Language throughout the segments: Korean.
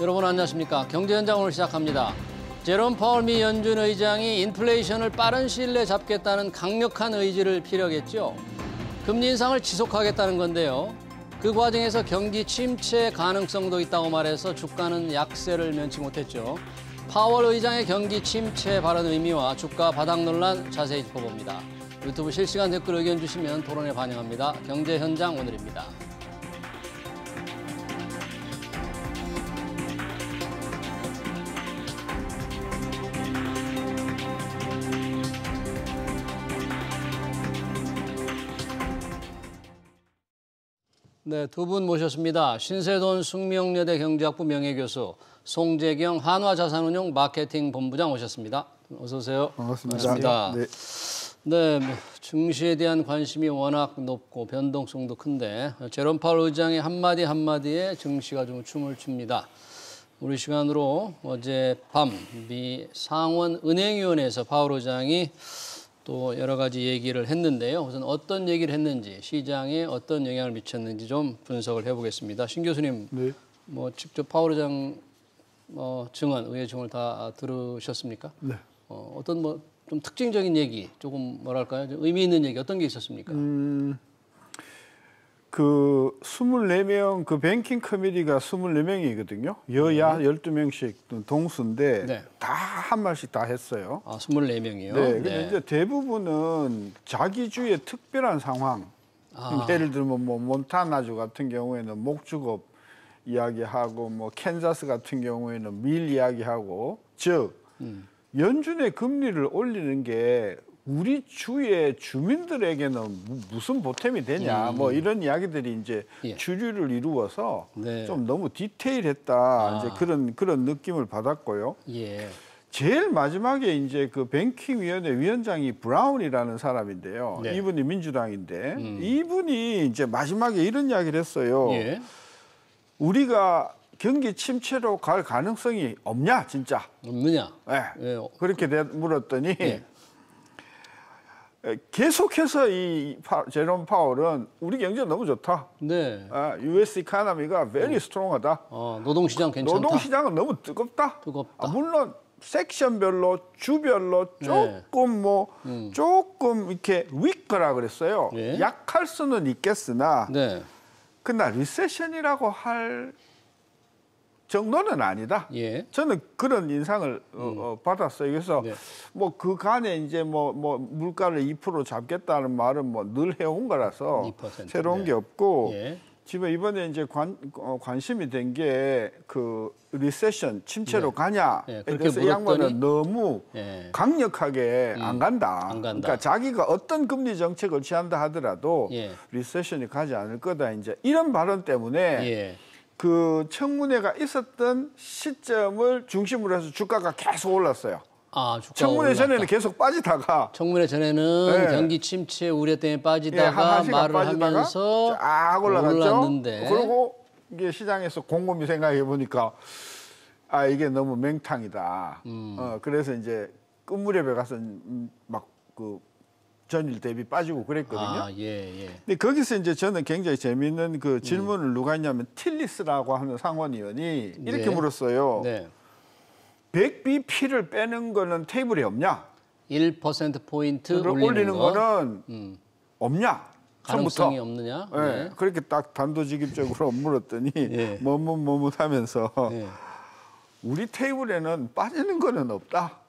여러분 안녕하십니까. 경제현장 오늘 시작합니다. 제롬 파월 미 연준 의장이 인플레이션을 빠른 시일 내에 잡겠다는 강력한 의지를 피력했죠. 금리 인상을 지속하겠다는 건데요. 그 과정에서 경기 침체 가능성도 있다고 말해서 주가는 약세를 면치 못했죠. 파월 의장의 경기 침체 발언 의미와 주가 바닥 논란 자세히 짚어봅니다. 유튜브 실시간 댓글 의견 주시면 토론에 반영합니다. 경제현장 오늘입니다. 네, 두 분 모셨습니다. 신세돈 숙명여대 경제학부 명예교수, 송재경 한화자산운용 마케팅 본부장 오셨습니다. 어서 오세요. 반갑습니다. 네, 증시에 대한 관심이 워낙 높고 변동성도 큰데 제롬 파월 의장의 한마디 한마디에 증시가 좀 춤을 춥니다. 우리 시간으로 어젯밤 미 상원 은행위원회에서 파월 의장이 또 여러 가지 얘기를 했는데요. 우선 어떤 얘기를 했는지, 시장에 어떤 영향을 미쳤는지 좀 분석을 해보겠습니다. 신 교수님, 네. 직접 파월 의장 증언, 의회 증언을 다 들으셨습니까? 네. 어떤 좀 특징적인 얘기, 조금 뭐랄까요, 좀 의미 있는 얘기 어떤 게 있었습니까? 그 24명 그 뱅킹 커미티가 24명이거든요. 여야 12명씩 동수인데 네. 다 한 말씩 다 했어요. 아, 24명이요? 네. 근데 이제 대부분은 자기주의 특별한 상황. 예를 들면 뭐 몬타나주 같은 경우에는 목축업 이야기하고 뭐 캔자스 같은 경우에는 밀 이야기하고 즉 연준의 금리를 올리는 게 우리 주의 주민들에게는 무슨 보탬이 되냐 뭐 이런 이야기들이 이제 주류를 이루어서 네. 좀 너무 디테일했다 이제 그런 느낌을 받았고요. 예. 제일 마지막에 이제 그 뱅킹위원회 위원장이 브라운이라는 사람인데요. 네. 이분이 민주당인데 이분이 이제 마지막에 이런 이야기를 했어요. 예. 우리가 경기 침체로 갈 가능성이 없냐 진짜? 없느냐? 네. 예. 그렇게 물었더니 예. 계속해서 이 제롬 파월은 우리 경제 너무 좋다. 네. US 이코노미가 very strong하다. 노동시장 괜찮다. 노동시장은 너무 뜨겁다. 뜨겁다. 물론 섹션별로 주별로 조금 조금 이렇게 weak라 그랬어요. 네. 약할 수는 있겠으나 네. 그러나 리세션이라고 할 정도는 아니다. 예. 저는 그런 인상을 받았어요. 그래서 네. 뭐 그간에 이제 뭐 물가를 2% 잡겠다는 말은 뭐 늘 해온 거라서 2%, 새로운 네. 게 없고 예. 지금 이번에 이제 관심이 된 게 그 리세션 침체로 가냐에 그렇게 대해서 이 양반은 너무 강력하게 안 간다. 그러니까 자기가 어떤 금리 정책을 취한다 하더라도 리세션이 가지 않을 거다. 이제 이런 발언 때문에. 그 청문회가 있었던 시점을 중심으로 해서 주가가 계속 올랐어요. 청문회 전에는 계속 빠지다가 청문회 전에는 경기 침체 우려 때문에 빠지다가 말을 하면서 쫙 올라갔죠. 올랐는데 그리고 이게 시장에서 곰곰이 생각해 보니까 이게 너무 맹탕이다. 그래서 이제 끝무렵에 가서 막 그 전일 대비 빠지고 그랬거든요. 근데 거기서 이제 저는 굉장히 재미있는 그 질문을 누가 했냐면 틸리스라고 하는 상원의원이 이렇게 물었어요. 100bp를 빼는 거는 테이블에 없냐? 1%포인트 올리는 거는 없냐? 가능성이 없느냐? 네. 그렇게 딱 단도직입적으로 물었더니 머뭇머뭇하면서 우리 테이블에는 빠지는 거는 없다.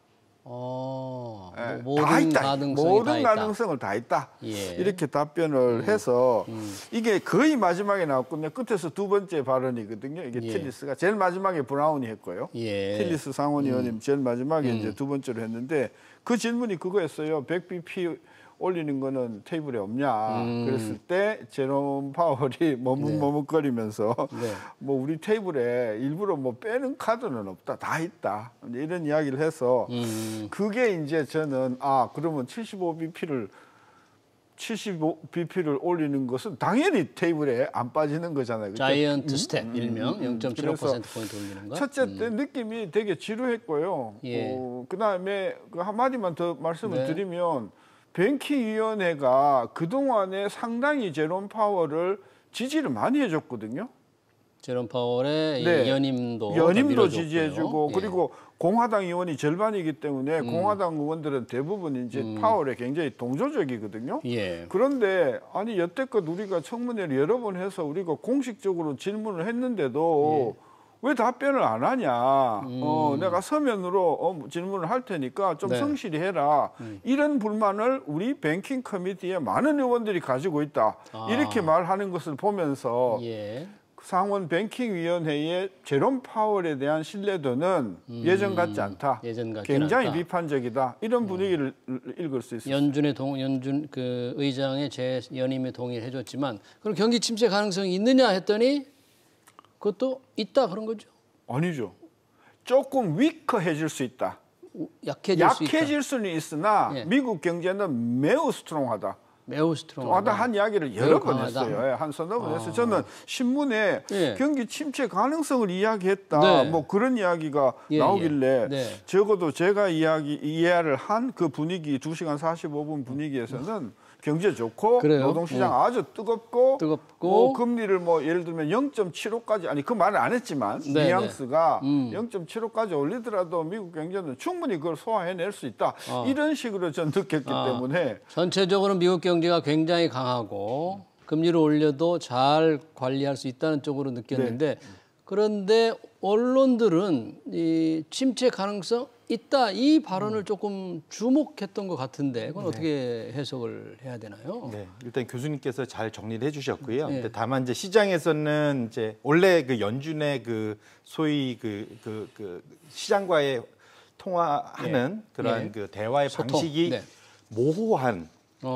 모든 가능성을 다 있다. 이렇게 답변을 해서 이게 거의 마지막에 나왔거든요. 끝에서 두 번째 발언이거든요. 이게 틸리스가 제일 마지막에 브라운이 했고요. 틸리스 상원의원님 제일 마지막에 이제 두 번째로 했는데 그 질문이 그거였어요. 100bp 올리는 거는 테이블에 없냐. 그랬을 때 제롬 파월이 머뭇머뭇거리면서 뭐 우리 테이블에 일부러 뭐 빼는 카드는 없다. 다 있다. 이런 이야기를 해서 그게 이제 저는 그러면 75bp를 올리는 것은 당연히 테이블에 안 빠지는 거잖아요. 그쵸? 자이언트 스텝 일명 0.75%포인트 올리는 거. 첫째 느낌이 되게 지루했고요. 그다음에 그 한마디만 더 말씀을 드리면 뱅킹위원회가 그동안에 상당히 제롬 파월을 지지를 많이 해줬거든요. 제롬 파월의 네. 연임도 지지해주고 예. 그리고 공화당 의원이 절반이기 때문에 공화당 의원들은 대부분 이제 파월에 굉장히 동조적이거든요. 예. 그런데 아니 여태껏 우리가 청문회를 여러 번 해서 우리가 공식적으로 질문을 했는데도 왜 답변을 안 하냐? 내가 서면으로 질문을 할 테니까 좀 네. 성실히 해라. 이런 불만을 우리 뱅킹 커미티에 많은 의원들이 가지고 있다. 이렇게 말하는 것을 보면서 예. 상원 뱅킹위원회의 제롬 파월에 대한 신뢰도는 예전 같지 않다. 굉장히 않다. 비판적이다. 이런 분위기를 읽을 수 있습니다. 연준 그 의장의 재연임에 동의를 해줬지만 그럼 경기 침체 가능성이 있느냐 했더니 그것도 있다 그런 거죠? 아니죠. 조금 위커해질 수 있다. 약해질 수는 있으나 예. 미국 경제는 매우 스트롱하다. 매우 스트롱하다. 한 이야기를 여러 번 했어요. 예, 한 서너 번 했어요. 저는 신문에 예. 경기 침체 가능성을 이야기했다. 네. 뭐 그런 이야기가 나오길래 네. 적어도 제가 이해를 한 그 분위기 2시간 45분 분위기에서는 경제 좋고 그래요? 노동시장 아주 뜨겁고 금리를 뭐 예를 들면 0.75까지 아니 그 말은 안 했지만 네, 뉘앙스가 0.75까지 올리더라도 미국 경제는 충분히 그걸 소화해낼 수 있다. 이런 식으로 전 느꼈기 때문에 전체적으로 미국 경제가 굉장히 강하고 금리를 올려도 잘 관리할 수 있다는 쪽으로 느꼈는데 그런데 언론들은 이 침체 가능성 있다 이 발언을 조금 주목했던 것 같은데 그건 어떻게 해석을 해야 되나요? 네, 일단 교수님께서 잘 정리를 해주셨고요. 근데 다만 이제 시장에서는 이제 원래 그 연준의 그 소위 그 시장과의 통화하는 그런 그 대화의 방식이 모호한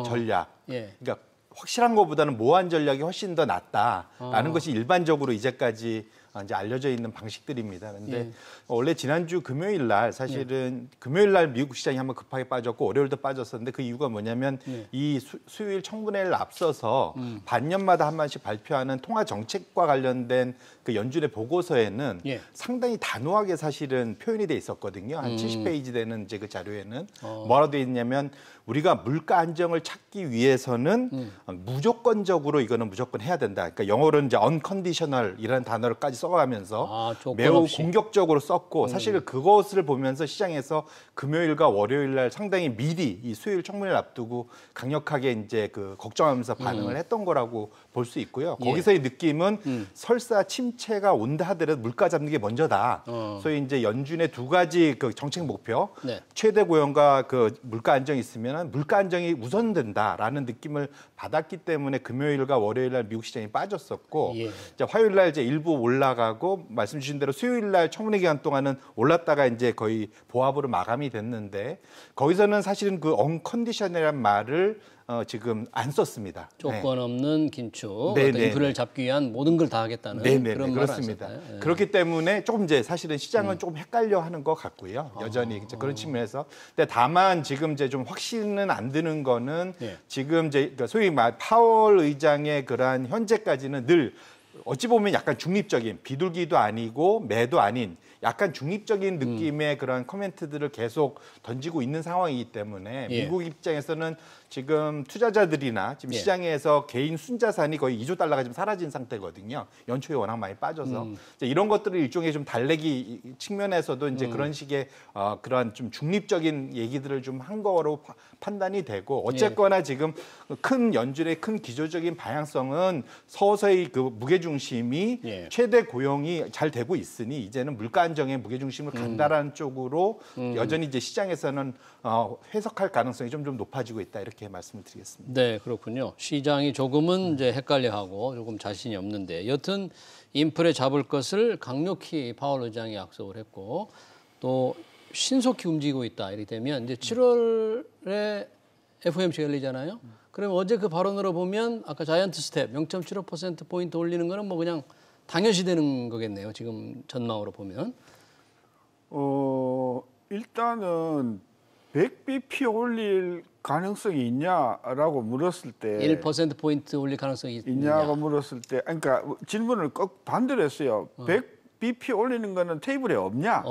전략. 그러니까 확실한 것보다는 모호한 전략이 훨씬 더 낫다라는 것이 일반적으로 이제까지 이제 알려져 있는 방식들입니다. 그런데 원래 지난주 금요일 날 사실은 금요일 날 미국 시장이 한번 급하게 빠졌고 월요일도 빠졌었는데 그 이유가 뭐냐면 이 수요일 청문회를 앞서서 반년마다 한 번씩 발표하는 통화 정책과 관련된 그 연준의 보고서에는 상당히 단호하게 사실은 표현이 돼 있었거든요. 한 70페이지 되는 이제 그 자료에는 뭐라고 돼 있냐면 우리가 물가 안정을 찾기 위해서는 무조건적으로 이거는 무조건 해야 된다. 그러니까 영어로는 이제 unconditional이라는 단어를까지 써가면서 매우 공격적으로 썼고 사실 그것을 보면서 시장에서 금요일과 월요일 날 상당히 미리 이 수요일 청문회를 앞두고 강력하게 이제 그 걱정하면서 반응을 했던 거라고 볼 수 있고요. 거기서의 느낌은 설사 침체가 온다 하더라도 물가 잡는 게 먼저다. 소위 이제 연준의 두 가지 그 정책 목표, 최대 고용과 그 물가 안정이 있으면 물가 안정이 우선된다라는 느낌을 받았기 때문에 금요일과 월요일 날 미국 시장이 빠졌었고 이제 화요일 날 이제 일부 올라가고 말씀 주신 대로 수요일 날 청문회 기간 동안은 올랐다가 이제 거의 보합으로 마감이 됐는데 거기서는 사실은 그 언컨디션이라는 말을 지금 안 썼습니다. 조건 없는 긴축, 인플레를 잡기 위한 모든 걸 다 하겠다는 그런 그렇습니다. 그렇기 때문에 조금 이제 사실은 시장은 조금 헷갈려하는 것 같고요. 여전히 그런 측면에서. 근데 다만 지금 이제 좀 확신은 안 드는 거는 지금 이제 소위 말 파월 의장의 그러한 현재까지는 늘 어찌 보면 약간 중립적인 비둘기도 아니고 매도 아닌 약간 중립적인 느낌의 그런 코멘트들을 계속 던지고 있는 상황이기 때문에 미국 입장에서는 지금 투자자들이나 지금 시장에서 개인 순자산이 거의 2조 달러가 지금 사라진 상태거든요. 연초에 워낙 많이 빠져서 이런 것들을 일종의 좀 달래기 측면에서도 이제 그런 식의 그런 좀 중립적인 얘기들을 좀 한 거로 판단이 되고 어쨌거나 지금 큰 연준의 큰 기조적인 방향성은 서서히 그 무게 중심이 최대 고용이 잘 되고 있으니 이제는 물가 안정의 무게 중심을 간다라는 쪽으로 여전히 이제 시장에서는 해석할 가능성이 좀 높아지고 있다 이렇게 말씀을 드리겠습니다. 네, 그렇군요. 시장이 조금은 이제 헷갈려하고 조금 자신이 없는데 여튼 인플레 잡을 것을 강력히 파월 의장이 약속을 했고 또 신속히 움직이고 있다 이렇게 되면 이제 7월에 FOMC 열리잖아요. 그러면 어제 그 발언으로 보면 아까 자이언트 스텝 0.75% 포인트 올리는 거는 뭐 그냥 당연시 되는 거겠네요. 지금 전망으로 보면. 일단은 100bp 올릴 가능성이 있냐라고 물었을 때 1% 포인트 올릴 가능성이 있냐고 물었을 때 그러니까 질문을 꼭 반대로 했어요. 100bp 올리는 거는 테이블에 없느냐?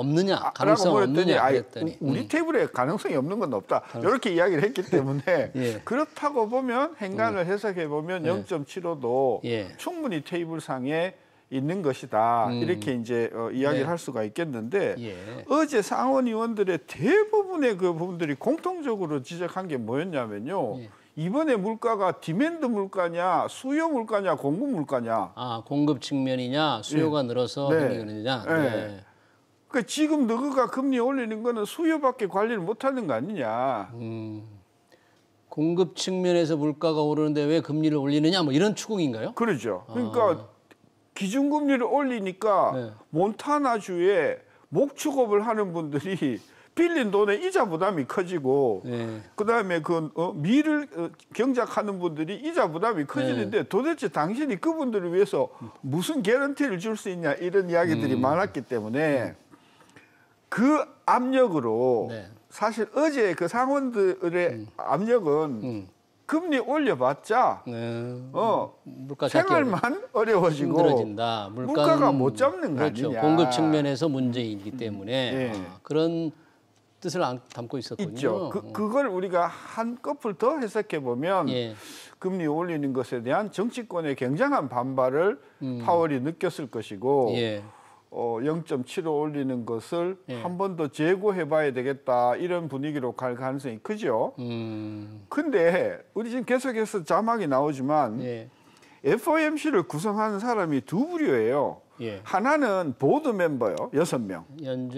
가능성 없느냐 그랬더니 우리 테이블에 가능성이 없는 건 없다. 이렇게 이야기를 했기 때문에 그렇다고 보면 행간을 해석해 보면 0.75도 충분히 테이블상에 있는 것이다. 이렇게 이제 이야기를 네. 할 수가 있겠는데 예. 어제 상원 의원들의 대부분의 그 부분들이 공통적으로 지적한 게 뭐였냐면요. 예. 이번에 물가가 디맨드 물가냐, 수요 물가냐, 공급 물가냐. 아, 공급 측면이냐, 수요가 늘어서 네. 생기느냐. 네. 네. 그러니까 지금 너가 금리 올리는 거는 수요밖에 관리를 못하는 거 아니냐. 공급 측면에서 물가가 오르는데 왜 금리를 올리느냐, 뭐 이런 추궁인가요? 그러죠. 그러니까 기준금리를 올리니까 네. 몬타나주에 목축업을 하는 분들이 빌린 돈의 이자 부담이 커지고 네. 그다음에 밀을 경작하는 분들이 이자 부담이 커지는데 도대체 당신이 그분들을 위해서 무슨 개런티를 줄 수 있냐 이런 이야기들이 많았기 때문에 그 압력으로 네. 사실 어제 그 상원들의 압력은 금리 올려봤자 물가 생활만 어려워지고 힘들어진다. 물가가 못 잡는 거 그렇죠. 아니냐. 공급 측면에서 문제이기 때문에 예. 그런 뜻을 담고 있었군요. 있죠. 그걸 우리가 한꺼풀 더 해석해 보면 예. 금리 올리는 것에 대한 정치권의 굉장한 반발을 파월이 느꼈을 것이고 예. 0.75 올리는 것을 예. 한 번 더 재고해봐야 되겠다 이런 분위기로 갈 가능성이 크죠. 근데 우리 지금 계속해서 자막이 나오지만 예. FOMC를 구성하는 사람이 두 부류예요. 예. 하나는 보드 멤버요, 6명.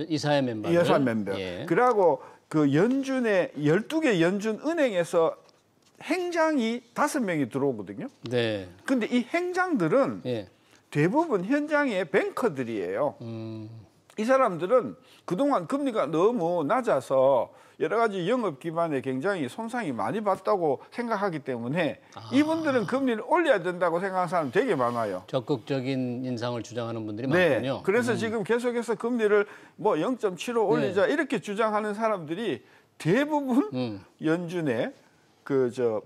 이사회 멤버. 이사회 멤버. 예. 그리고 그 연준의 12개 연준 은행에서 행장이 5명이 들어오거든요. 네. 근데 이 행장들은 예. 대부분 현장의 뱅커들이에요. 이 사람들은 그동안 금리가 너무 낮아서 여러 가지 영업 기반에 굉장히 손상이 많이 봤다고 생각하기 때문에 이분들은 금리를 올려야 된다고 생각하는 사람 되게 많아요. 적극적인 인상을 주장하는 분들이 네. 많군요. 그래서 지금 계속해서 금리를 뭐 0.75 올리자 이렇게 주장하는 사람들이 대부분 연준의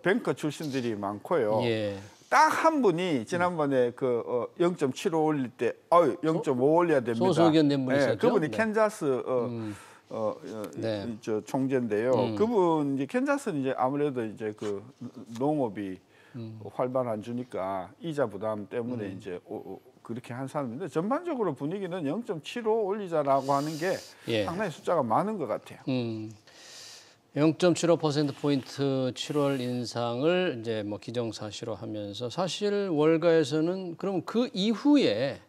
뱅커 출신들이 많고요. 예. 딱 한 분이 지난번에 0.75 올릴 때 0.5 올려야 됩니다. 소수 의견 낸 분이 있었죠. 그분이 네. 캔자스 네. 총재인데요. 그분 이제 캔자스는 이제 아무래도 이제 그 농업이 활발 안 주니까 이자 부담 때문에 이제 그렇게 한 사람인데 전반적으로 분위기는 0.75 올리자라고 하는 게 예. 상당히 숫자가 많은 것 같아요. 0.75%포인트 7월 인상을 이제 뭐 기정사실화 하면서 사실 월가에서는 그럼 그 이후에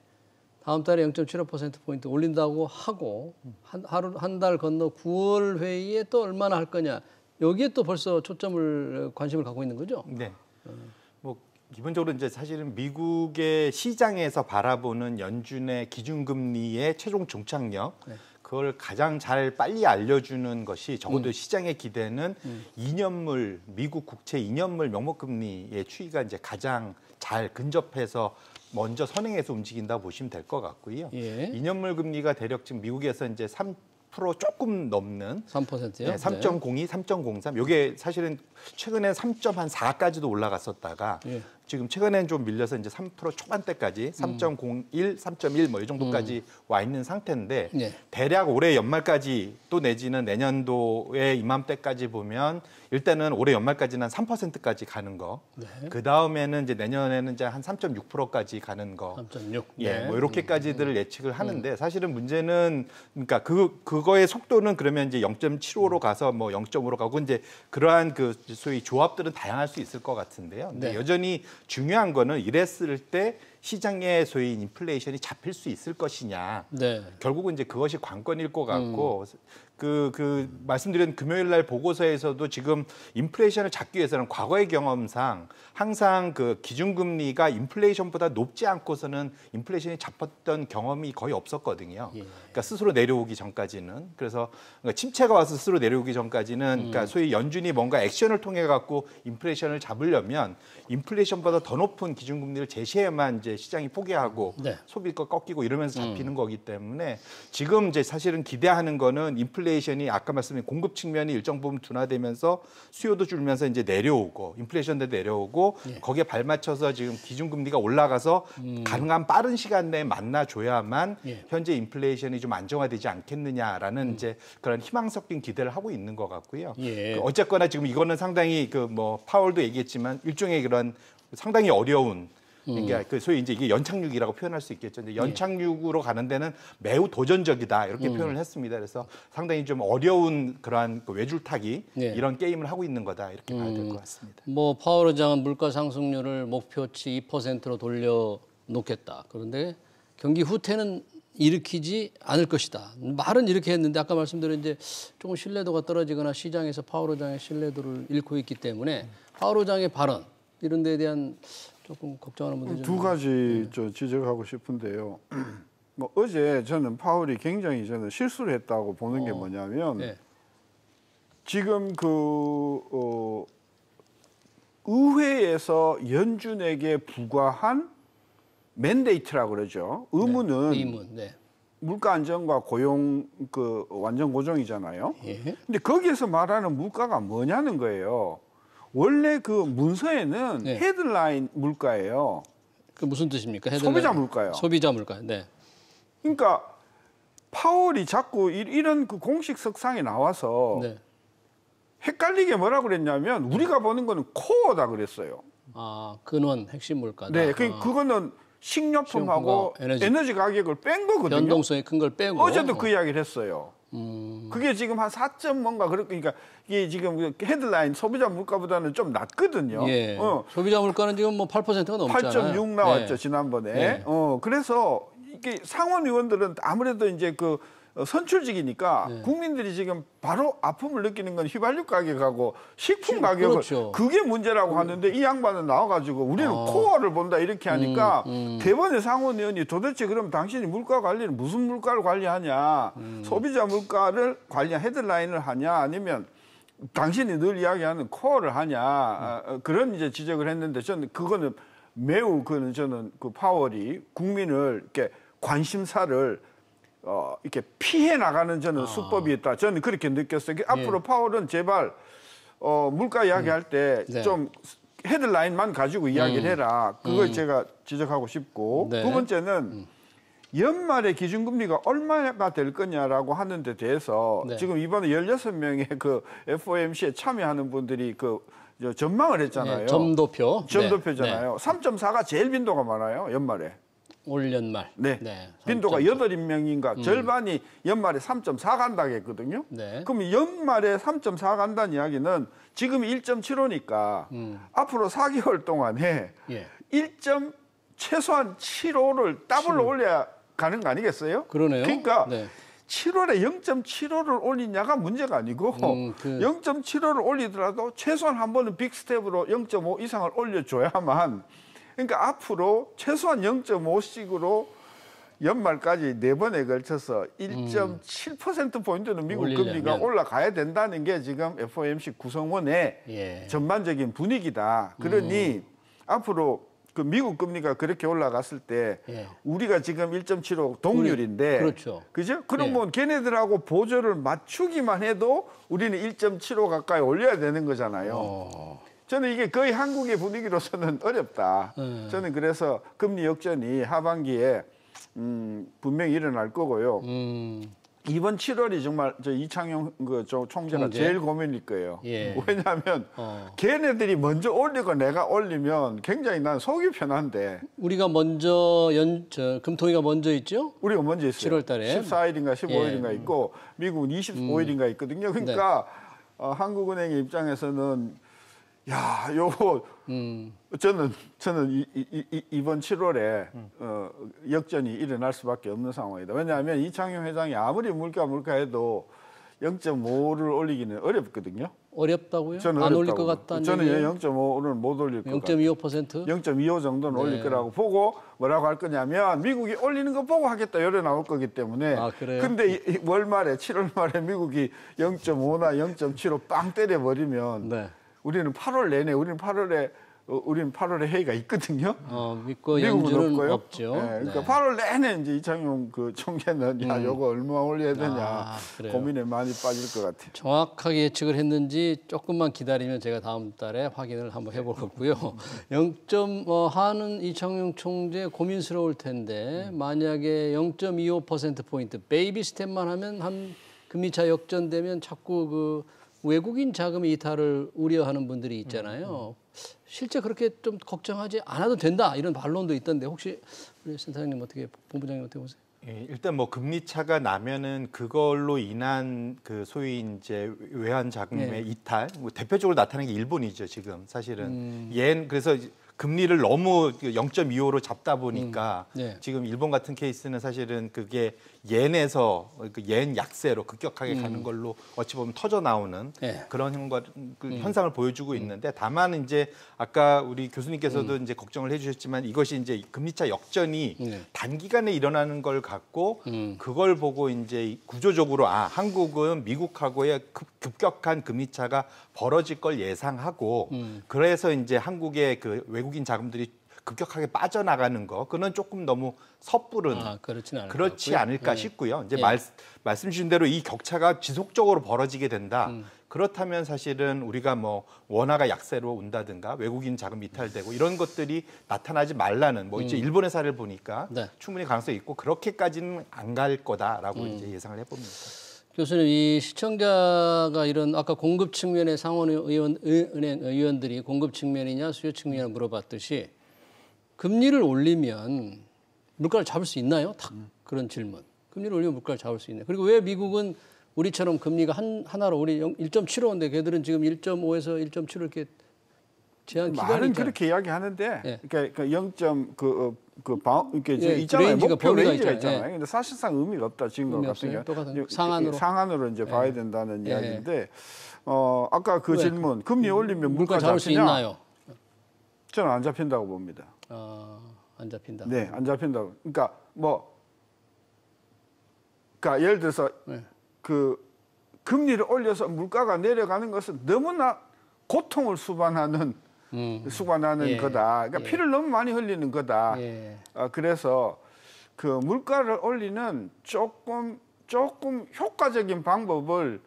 다음 달에 0.75%포인트 올린다고 하고 한 달 건너 9월 회의에 또 얼마나 할 거냐. 여기에 또 벌써 관심을 갖고 있는 거죠? 네. 뭐 기본적으로 이제 사실은 미국의 시장에서 바라보는 연준의 기준금리의 최종 종착역 네. 그걸 가장 잘 빨리 알려주는 것이 적어도 시장의 기대는 2년물 미국 국채 2년물 명목금리의 추이가 이제 가장 잘 근접해서 먼저 선행해서 움직인다 보시면 될 것 같고요. 예. 2년물 금리가 대략 지금 미국에서 이제 3% 조금 넘는 3%요? 네, 3.02, 3.03. 이게 사실은 최근에 3.4까지도 올라갔었다가 예. 지금 최근에는 좀 밀려서 이제 3% 초반대까지 3.01, 3.1 뭐 이 정도까지 와 있는 상태인데 예. 대략 올해 연말까지 또 내지는 내년도의 이맘때까지 보면 일단은 올해 연말까지는 한 3%까지 가는 거. 네. 그 다음에는 이제 내년에는 이제 한 3.6%까지 가는 거. 3.6. 예, 네. 뭐 이렇게까지들을 예측을 하는데 사실은 문제는 그러니까 그거의 속도는 그러면 이제 0.75로 가서 뭐 0.5로 가고 이제 그러한 그 소위 조합들은 다양할 수 있을 것 같은데요. 근데 네. 여전히 중요한 거는 이랬을 때 시장의 소위 인플레이션이 잡힐 수 있을 것이냐. 네. 결국은 이제 그것이 관건일 것 같고 말씀드린 금요일 날 보고서에서도 지금 인플레이션을 잡기 위해서는 과거의 경험상 항상 그 기준금리가 인플레이션보다 높지 않고서는 인플레이션이 잡혔던 경험이 거의 없었거든요. 예. 그러니까 스스로 내려오기 전까지는. 그래서 침체가 와서 스스로 내려오기 전까지는 그러니까 소위 연준이 뭔가 액션을 통해 갖고 인플레이션을 잡으려면 인플레이션보다 더 높은 기준금리를 제시해야만 이제 시장이 포기하고 네. 소비가 꺾이고 이러면서 잡히는 거기 때문에 지금 이제 사실은 기대하는 거는 인플레이션이 아까 말씀드린 공급 측면이 일정 부분 둔화되면서 수요도 줄면서 이제 내려오고 인플레이션도 내려오고 예. 거기에 발맞춰서 지금 기준금리가 올라가서 가능한 빠른 시간 내에 만나줘야만 예. 현재 인플레이션이 좀 안정화되지 않겠느냐라는 이제 그런 희망 섞인 기대를 하고 있는 것 같고요. 예. 어쨌거나 지금 이거는 상당히 파월도 얘기했지만 일종의 그런 상당히 어려운 그러니까 그 소위 이제 이게 연착륙이라고 표현할 수 있겠죠. 이제 연착륙으로 가는 데는 매우 도전적이다 이렇게 표현을 했습니다. 그래서 상당히 좀 어려운 그러한 그 외줄타기 이런 게임을 하고 있는 거다 이렇게 봐야 될 것 같습니다. 뭐 파월 의장은 물가 상승률을 목표치 2%로 돌려놓겠다. 그런데 경기 후퇴는 일으키지 않을 것이다. 말은 이렇게 했는데 아까 말씀드린 이제 조금 신뢰도가 떨어지거나 시장에서 파월 의장의 신뢰도를 잃고 있기 때문에 파월 의장의 발언 이런 데에 대한 조금 걱정하는 분들이 두 가지 지적하고 싶은데요. 뭐 어제 저는 파월이 굉장히 저는 실수를 했다고 보는 게 뭐냐면 지금 의회에서 연준에게 부과한 맨데이트라고 그러죠. 의무는 물가 안정과 고용 완전 고정이잖아요. 근데 거기에서 말하는 물가가 뭐냐는 거예요. 원래 그 문서에는 헤드라인 물가예요. 그 무슨 뜻입니까? 헤드라인. 소비자 물가요. 소비자 물가. 네. 그러니까 파월이 자꾸 이런 그 공식 석상에 나와서 헷갈리게 뭐라고 그랬냐면 우리가 보는 거는 코어다 그랬어요. 아, 근원 핵심 물가다. 네, 그거는 식료품하고 에너지 가격을 뺀 거거든요. 변동성이 큰 걸 빼고. 어제도 그 이야기를 했어요. 그게 지금 한 4점 뭔가 그러니까 이게 지금 헤드라인 소비자 물가보다는 좀 낮거든요. 소비자 물가는 지금 뭐 8%가 넘잖아요. 8.6 나왔죠 지난번에. 그래서 이게 상원 의원들은 아무래도 이제 그 선출직이니까 국민들이 지금 바로 아픔을 느끼는 건 휘발유 가격하고 식품 가격을 그게 문제라고 하는데 이 양반은 나와가지고 우리는 코어를 본다 이렇게 하니까 대번에 상원 의원이 도대체 그럼 당신이 물가 관리는 무슨 물가를 관리하냐 소비자 물가를 관리한 헤드라인을 하냐 아니면 당신이 늘 이야기하는 코어를 하냐 그런 이제 지적을 했는데 저는 그거는 매우 저는 그 파월이 국민을 이렇게 관심사를 이렇게 피해 나가는 저는 수법이었다. 저는 그렇게 느꼈어요. 앞으로 파월은 제발 물가 이야기할 때 좀 헤드라인만 가지고 이야기를 해라. 그걸 제가 지적하고 싶고 두 번째는 연말에 기준금리가 얼마가 될 거냐라고 하는 데 대해서 지금 이번에 16명의 그 FOMC에 참여하는 분들이 전망을 했잖아요. 점도표잖아요. 3.4가 제일 빈도가 많아요. 연말에. 올 연말. 빈도가 8명인가 절반이 연말에 3.4 간다고 했거든요. 그럼 연말에 3.4 간다는 이야기는 지금 1.75니까 앞으로 4개월 동안에 최소한 7호를 더블로 올려야 가는 거 아니겠어요? 그러네요. 그러니까 7월에 0.75를 올리냐가 문제가 아니고 0.75를 올리더라도 최소한 한 번은 빅스텝으로 0.5 이상을 올려줘야만 그러니까 앞으로 최소한 0.5씩으로 연말까지 4번에 걸쳐서 1.7%포인트는 미국 금리가 올라가야 된다는 게 지금 FOMC 구성원의 전반적인 분위기다. 그러니 앞으로 그 미국 금리가 그렇게 올라갔을 때 우리가 지금 1.75 동률인데 그죠? 그러면 걔네들하고 보조를 맞추기만 해도 우리는 1.75 가까이 올려야 되는 거잖아요. 저는 이게 거의 한국의 분위기로서는 어렵다. 저는 그래서 금리 역전이 하반기에 분명히 일어날 거고요. 이번 7월이 정말 이창용 총재가 제일 고민일 거예요. 왜냐하면 걔네들이 먼저 올리고 내가 올리면 굉장히 난 속이 편한데. 우리가 먼저 금통위가 먼저 있죠? 우리가 먼저 있어요. 7월 달에. 14일인가 15일인가 있고 미국은 25일인가 있거든요. 그러니까 한국은행의 입장에서는 요거 저는 이번 7월에 역전이 일어날 수밖에 없는 상황이다. 왜냐하면 이창용 회장이 아무리 물가 해도 0.5를 올리기는 어렵거든요. 어렵다고요? 저는 안 올릴 것 같다는 저는 0.5는 못 올릴 것 같아요. 0.25%? 0.25 정도는 올릴 거라고 보고 뭐라고 할 거냐면 미국이 올리는 거 보고 하겠다 이래 나올 거기 때문에 근데 월말에 7월 말에 미국이 0.5나 0.75 빵 때려버리면 우리는 8월 내내 우리는 8월에 회의가 있거든요. 믿고 연준은 없죠. 그러니까 8월 내내 이제 이창용 총재는 요거 얼마 올려야 되냐 고민에 많이 빠질 것 같아요. 정확하게 예측을 했는지 조금만 기다리면 제가 다음 달에 확인을 한번 해볼 거고요. 0.5 하는 이창용 총재 고민스러울 텐데 만약에 0.25%포인트 베이비 스텝만 하면 한 금리차 역전되면 자꾸 외국인 자금 이탈을 우려하는 분들이 있잖아요. 실제 그렇게 좀 걱정하지 않아도 된다 이런 반론도 있던데 혹시 우리 센터장님 어떻게 본부장님 어떻게 보세요? 예, 일단 뭐 금리 차가 나면은 그걸로 인한 그 소위 이제 외환 자금의 이탈, 뭐 대표적으로 나타나는 게 일본이죠 지금 사실은. 그래서 금리를 너무 0.25로 잡다 보니까 지금 일본 같은 케이스는 사실은 그게 옌에서 옌 약세로 급격하게 가는 걸로 어찌 보면 터져 나오는 그런 현상을 보여주고 있는데 다만 이제 아까 우리 교수님께서도 이제 걱정을 해주셨지만 이것이 이제 금리차 역전이 단기간에 일어나는 걸 갖고 그걸 보고 이제 구조적으로 한국은 미국하고의 급격한 금리차가 벌어질 걸 예상하고 그래서 이제 한국의 그 외국인 자금들이 급격하게 빠져나가는 거 그건 조금 너무 섣부른 그렇지 않을까 싶고요. 이제 말씀 주신 대로 이 격차가 지속적으로 벌어지게 된다. 그렇다면 사실은 우리가 뭐 원화가 약세로 온다든가 외국인 자금 이탈되고 이런 것들이 나타나지 말라는 뭐 이제 일본의 사례를 보니까 충분히 가능성이 있고 그렇게까지는 안 갈 거다라고 이제 예상을 해봅니다. 교수님, 이 시청자가 이런 아까 공급 측면의 상원의원 은행 의원들이 공급 측면이냐 수요 측면이냐 물어봤듯이 금리를 올리면 물가를 잡을 수 있나요? 딱 그런 질문. 금리를 올리면 물가를 잡을 수 있나요? 그리고 왜 미국은 우리처럼 금리가 하나로 우리 1.75인데 걔들은 지금 1.5에서 1.7로 이렇게 제한 기간이 말은 그렇게 이야기하는데 그러니까 0. 이렇게 있잖아요. 목표 레인지가 있잖아요. 근데 사실상 의미가 없다. 지금 같은 경우 상한으로 이제 봐야 된다는 이야기인데 아까 그 질문 금리 올리면 물가 잡을 수 있나요? 저는 안 잡힌다고 봅니다. 안 잡힌다. 네, 안 잡힌다고. 그러니까 그러니까 예를 들어서 그 금리를 올려서 물가가 내려가는 것은 너무나 고통을 수반하는 거다. 그러니까 피를 너무 많이 흘리는 거다. 그래서 그 물가를 올리는 조금 효과적인 방법을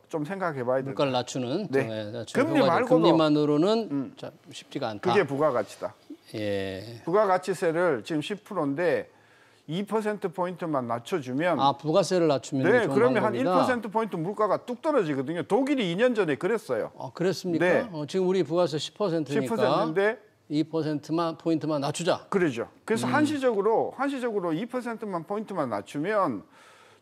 좀 생각해봐야 된다. 물가를 낮추는. 금리 말고도 금리만으로는 쉽지가 않다. 그게 부가가치다. 부가가치세를 지금 10%인데 2%포인트만 낮춰주면 부가세를 낮추면 네, 그러면 방법이다. 한 1%포인트 물가가 뚝 떨어지거든요. 독일이 2년 전에 그랬어요. 그랬습니까? 네. 지금 우리 부가세 10%니까 10%인데 2%만 포인트만 낮추자. 그러죠. 그래서 한시적으로 2%만 포인트만 낮추면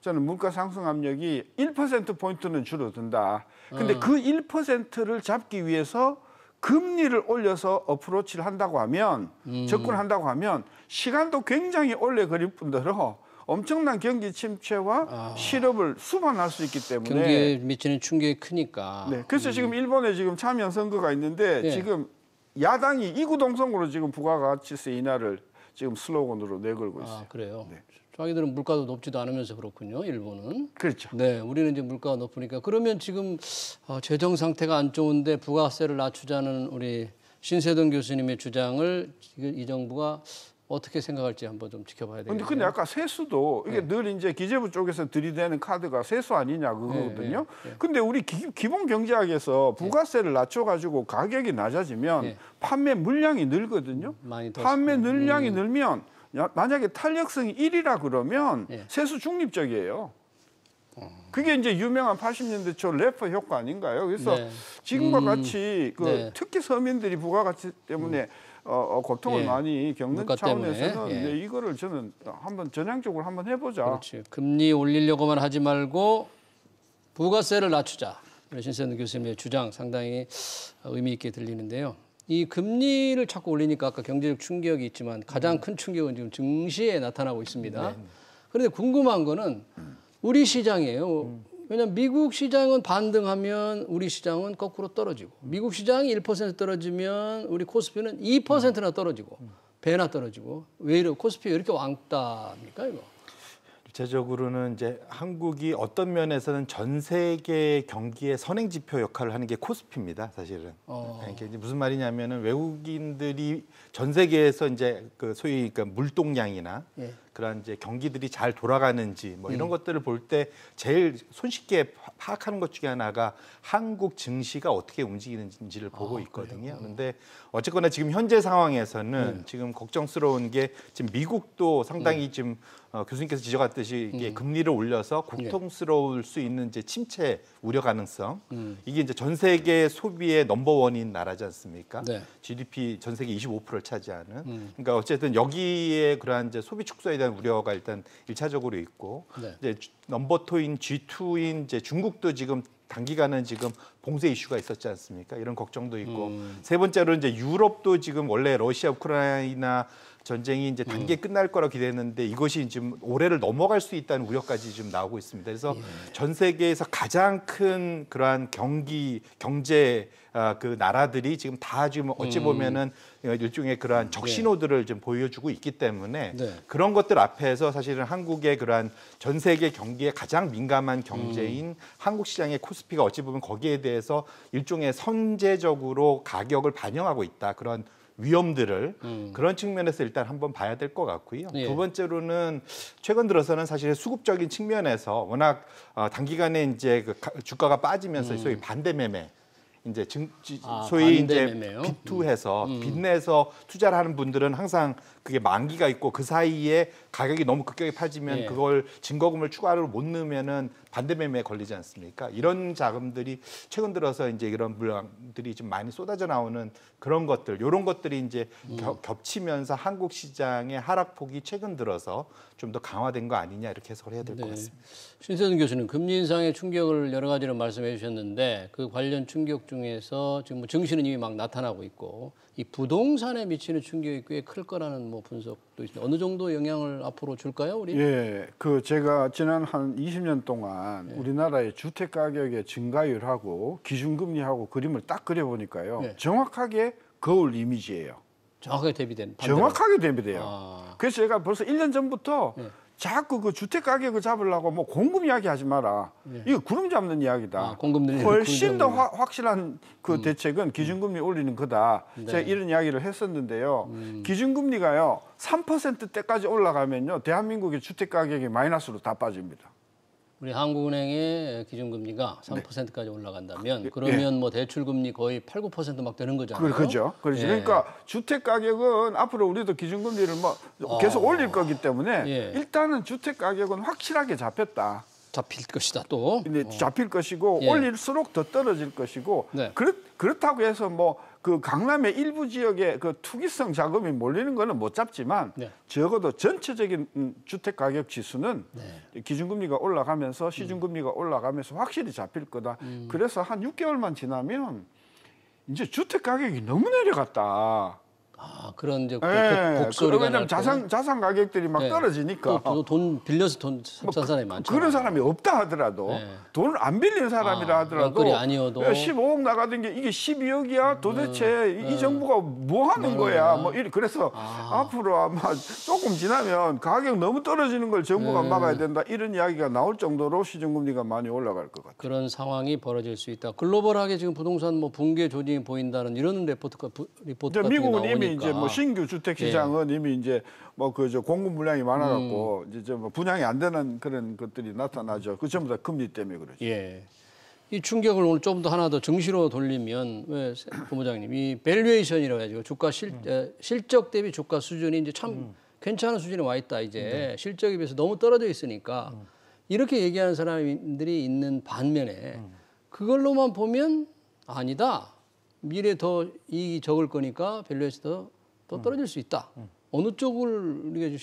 저는 물가 상승 압력이 1%포인트는 줄어든다. 근데 그 1%를 잡기 위해서 금리를 올려서 어프로치를 한다고 하면 접근한다고 하면 시간도 굉장히 오래 걸릴 뿐더러 엄청난 경기 침체와 실업을 수반할 수 있기 때문에 경기에 미치는 충격이 크니까. 네, 그래서 지금 일본에 지금 참여 선거가 있는데 지금 야당이 이구동성으로 지금 부가가치세 인하를 지금 슬로건으로 내걸고 있어요. 그래요. 네. 자기들은 물가도 높지도 않으면서 그렇군요. 일본은. 그렇죠. 네, 우리는 이제 물가가 높으니까 그러면 지금 재정 상태가 안 좋은데 부가세를 낮추자는 우리 신세동 교수님의 주장을 이 정부가 어떻게 생각할지 한번 좀 지켜봐야 되겠네요. 근데 아까 세수도 이게 늘 이제 기재부 쪽에서 들이대는 카드가 세수 아니냐 그거거든요. 근데 우리 기본 경제학에서 부가세를 낮춰가지고 가격이 낮아지면 판매 물량이 늘거든요. 판매 물량이 늘면 만약에 탄력성이 1이라 그러면 세수 중립적이에요. 그게 이제 유명한 80년대 초 래퍼 효과 아닌가요? 그래서 지금과 같이 특히 서민들이 부가가치 때문에 고통을 많이 겪는 차원에서는 이거를 저는 한번 전향적으로 한번 해보자. 그렇지. 금리 올리려고만 하지 말고 부가세를 낮추자. 신세동 교수님의 주장 상당히 의미 있게 들리는데요. 이 금리를 자꾸 올리니까 아까 경제적 충격이 있지만 가장 큰 충격은 지금 증시에 나타나고 있습니다. 그런데 궁금한 거는 우리 시장이에요. 왜냐하면 미국 시장은 반등하면 우리 시장은 거꾸로 떨어지고 미국 시장이 1% 떨어지면 우리 코스피는 2%나 떨어지고 배나 떨어지고 왜 이래 코스피 왜 이렇게 왕따입니까 이거? 대체적으로는 이제 한국이 어떤 면에서는 전 세계 경기의 선행 지표 역할을 하는 게 코스피입니다, 사실은. 그러니까 이제 무슨 말이냐면은 외국인들이 전 세계에서 이제 그 소위 물동량이나 그런 이제 경기들이 잘 돌아가는지 뭐 이런 것들을 볼 때 제일 손쉽게 파악하는 것 중에 하나가 한국 증시가 어떻게 움직이는지를 보고 있거든요. 그런데 어쨌거나 지금 현재 상황에서는 지금 걱정스러운 게 지금 미국도 상당히 지금 교수님께서 지적했듯이 이게 금리를 올려서 고통스러울 수 있는 이제 침체 우려 가능성 이게 이제 전 세계 소비의 넘버원인 나라지 않습니까? 네. GDP 전 세계 25%를 차지하는. 그러니까 어쨌든 여기에 그러한 이제 소비 축소에 대한 우려가 일단 1차적으로 있고 네. 이제 넘버2인 G2인 이제 중국도 지금 단기간은 지금 봉쇄 이슈가 있었지 않습니까? 이런 걱정도 있고 세 번째로 이제 유럽도 지금 원래 러시아 우크라이나 전쟁이 이제 단기에 끝날 거라고 기대했는데 이것이 지금 올해를 넘어갈 수 있다는 우려까지 좀 나오고 있습니다. 그래서 전 세계에서 가장 큰 그러한 경제 그 나라들이 지금 다 지금 어찌 보면은 일종의 그러한 적신호들을 좀 보여주고 있기 때문에 그런 것들 앞에서 사실은 한국의 그러한 전 세계 경기에 가장 민감한 경제인 한국 시장의 코스피가 어찌 보면 거기에 대해서 일종의 선제적으로 가격을 반영하고 있다. 그런 위험들을 그런 측면에서 일단 한번 봐야 될 것 같고요. 두 번째로는 최근 들어서는 사실 수급적인 측면에서 워낙 단기간에 이제 그 주가가 빠지면서 소위 반대 매매 이제 소위 이제 빚투해서 빚내서 투자를 하는 분들은 항상 그게 만기가 있고 그 사이에 가격이 너무 급격히 빠지면 그걸 증거금을 추가로 못 넣으면은 반대 매매에 걸리지 않습니까? 이런 자금들이 최근 들어서 이제 이런 물량들이 좀 많이 쏟아져 나오는 그런 것들, 이런 것들이 이제 겹치면서 한국 시장의 하락폭이 최근 들어서 좀 더 강화된 거 아니냐 이렇게 해석을 해야 될 것 같습니다. 신세준 교수님, 금리 인상의 충격을 여러 가지로 말씀해 주셨는데 그 관련 충격 중에서 지금 뭐 증시는 이미 막 나타나고 있고 이 부동산에 미치는 충격이 꽤 클 거라는 뭐 분석도 있습니다. 어느 정도 영향을 앞으로 줄까요, 우리? 예, 그 제가 지난 한 20년 동안 우리나라의 주택 가격의 증가율하고 기준금리하고 그림을 딱 그려보니까요, 정확하게 거울 이미지예요. 정확하게 대비된. 정확하게 대비돼요. 그래서 제가 벌써 1년 전부터 자꾸 그 주택 가격을 잡으려고 뭐 공급 이야기 하지 마라. 이거 구름 잡는 이야기다. 훨씬 더 확실한 그 대책은 기준금리 올리는 거다. 제가 이런 이야기를 했었는데요. 기준금리가요 3%대까지 올라가면요 대한민국의 주택 가격이 마이너스로 다 빠집니다. 우리 한국은행의 기준금리가 3%까지 올라간다면 그러면 뭐 대출금리 거의 8, 9% 막 되는 거잖아요. 그렇죠. 그러니까 주택 가격은 앞으로 우리도 기준금리를 뭐 계속 올릴 거기 때문에 일단은 주택 가격은 확실하게 잡혔다. 잡힐 것이다 또. 근데 잡힐 것이고 올릴수록 더 떨어질 것이고 그렇다고 해서 뭐 그 강남의 일부 지역에 그 투기성 자금이 몰리는 거는 못 잡지만 적어도 전체적인 주택 가격 지수는 기준금리가 올라가면서 시중금리가 올라가면서 확실히 잡힐 거다. 그래서 한 6개월만 지나면 이제 주택 가격이 너무 내려갔다. 그런 이제 곡소리가 왜냐면 자산 가격들이 막 떨어지니까 또 돈 빌려서 돈 삽산 사람이 많잖아요. 그런 사람이 없다 하더라도 돈을 안 빌린 사람이라 하더라도 아니어도 15억 나가던 게 이게 12억이야 도대체 이 정부가 뭐 하는 거야 뭐 그래서 앞으로 아마 조금 지나면 가격 너무 떨어지는 걸 정부가 막아야 된다 이런 이야기가 나올 정도로 시중금리가 많이 올라갈 것 같아요. 그런 상황이 벌어질 수 있다. 글로벌하게 지금 부동산 뭐 붕괴 조짐이 보인다는 이런 리포트 같은 게 미국은 나오니까. 이미 이제 뭐 신규 주택 시장은 이미 이제 뭐 그 공급 물량이 많아갖고 이제 뭐 분양이 안 되는 그런 것들이 나타나죠. 그 전부 다 금리 때문에 그러죠. 이 충격을 오늘 좀 더 하나 더 증시로 돌리면 왜 본부장님 이 밸류에이션이라고 해가지고 주가 실적 대비 주가 수준이 이제 참 괜찮은 수준에 와 있다 이제 실적에 비해서 너무 떨어져 있으니까 이렇게 얘기하는 사람들이 있는 반면에 그걸로만 보면 아니다. 미래 더 이익이 적을 거니까 밸류에이션 더 떨어질 수 있다. 어느 쪽을 우리가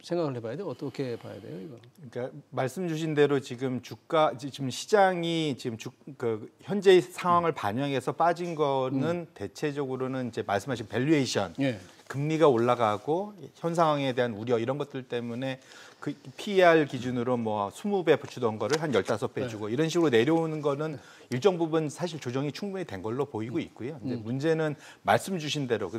생각을 해봐야 돼요? 어떻게 봐야 돼요, 이거? 그러니까 말씀 주신 대로 지금 지금 시장이 지금 그 현재의 상황을 반영해서 빠진 거는 대체적으로는 이제 말씀하신 밸류에이션, 금리가 올라가고 현 상황에 대한 우려 이런 것들 때문에 그 PER 기준으로 뭐 20배 주던 거를 한 15배 주고 이런 식으로 내려오는 거는 일정 부분 사실 조정이 충분히 된 걸로 보이고 있고요. 근데 문제는 말씀 주신 대로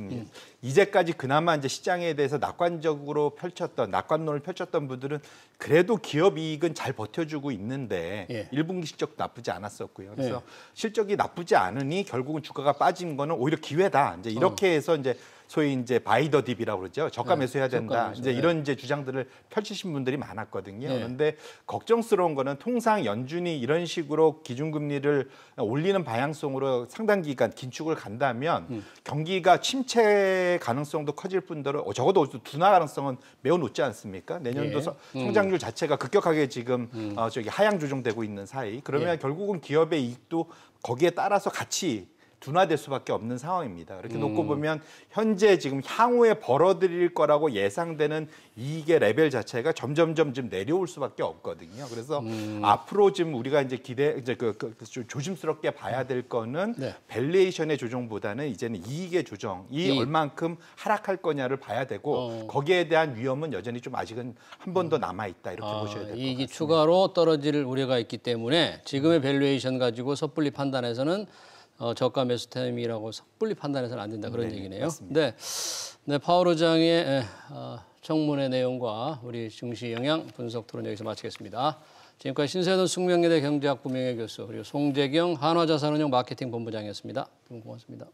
이제까지 그나마 이제 시장에 대해서 낙관론을 펼쳤던 분들은 그래도 기업 이익은 잘 버텨주고 있는데 1분기 실적도 나쁘지 않았었고요. 그래서 실적이 나쁘지 않으니 결국은 주가가 빠진 거는 오히려 기회다. 이제 이렇게 해서 이제 소위 이제 바이 더 딥이라고 그러죠. 저가 매수해야 된다. 저가 매수. 이제 이런 이제 주장들을 펼치신 분들이 많았거든요. 그런데 걱정스러운 거는 통상 연준이 이런 식으로 기준금리를 올리는 방향성으로 상당 기간 긴축을 간다면 경기가 침체 가능성도 커질 뿐더러 적어도 둔화 가능성은 매우 높지 않습니까? 내년도 성장률 자체가 급격하게 지금 하향 조정되고 있는 사이. 그러면 결국은 기업의 이익도 거기에 따라서 같이 둔화될 수밖에 없는 상황입니다. 이렇게 놓고 보면 현재 지금 향후에 벌어들일 거라고 예상되는 이익의 레벨 자체가 점점점 좀 내려올 수밖에 없거든요. 그래서 앞으로 지금 우리가 이제 조심스럽게 봐야 될 거는 밸류에이션의 조정보다는 이제는 이익의 조정이 얼만큼 하락할 거냐를 봐야 되고 거기에 대한 위험은 여전히 좀 아직은 한 번 더 남아 있다 이렇게 보셔야 될 것 같습니다. 이익이 추가로 떨어질 우려가 있기 때문에 지금의 밸류에이션 가지고 섣불리 판단해서는 저가 매수 타임이라고 섣불리 판단해서는 안 된다 그런 얘기네요. 맞습니다. 네, 파월 의장의 청문회 내용과 우리 증시 영향 분석 토론 여기서 마치겠습니다. 지금까지 신세돈 숙명여대 경제학부 명예교수 그리고 송재경 한화자산운용 마케팅 본부장이었습니다. 두 분 고맙습니다.